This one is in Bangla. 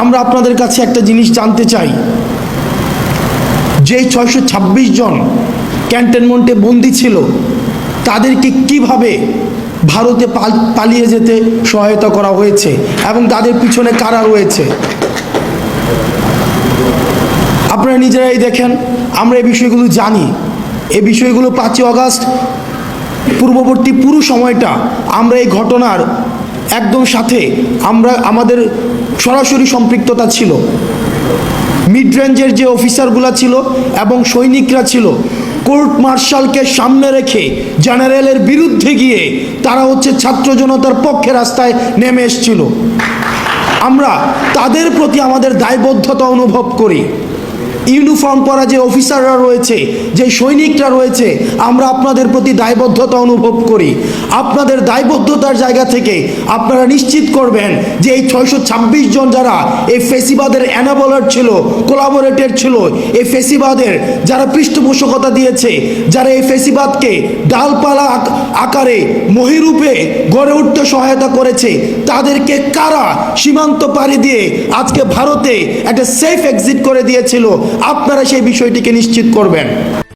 আমরা আপনাদের কাছে একটা জিনিস জানতে চাই, যে 626 জন ক্যান্টনমেন্টে বন্দী ছিল তাদেরকে কিভাবে ভারতে পালিয়ে যেতে সহায়তা করা হয়েছে এবং তাদের পিছনে কারা রয়েছে আপনারা নিজেরাই দেখেন। আমরা এই বিষয়গুলো জানি। এই বিষয়গুলো 5ই আগস্ট পূর্ববর্তী পুরো সময়টা আমরা এই ঘটনার একদম সাথে আমাদের সরাসরি সম্পৃক্ততা ছিল। মিড রেঞ্জের যে অফিসারগুলো ছিল এবং সৈনিকরা ছিল, কোর্ট মার্শালকে সামনে রেখে জেনারেলের বিরুদ্ধে গিয়ে তারা ছাত্র জনতার পক্ষে রাস্তায় নেমে এসেছিল। আমরা তাদের প্রতি আমাদের দায়বদ্ধতা অনুভব করি। ইউনিফর্ম পরা যে অফিসাররা রয়েছে, যে সৈনিকরা রয়েছে, আমরা আপনাদের প্রতি দায়বদ্ধতা অনুভব করি। আপনাদের দায়বদ্ধতার জায়গা থেকে আপনারা নিশ্চিত করবেন যে এই 626 জন যারা এই ফেসিবাদের অ্যানাবলার ছিল, কোলাবোরেটর ছিল, এই ফেসিবাদের যারা পৃষ্ঠপোষকতা দিয়েছে, যারা এই ফেসিবাদকে ডালপালা আকারে মহিরূপে গড়ে উঠতে সহায়তা করেছে, তাদেরকে কারা সীমান্ত পাড়ি দিয়ে আজকে ভারতে একটা সেফ এক্সিট করে দিয়েছিল, আপনারা সেই বিষয়টিকে নিশ্চিত করবেন।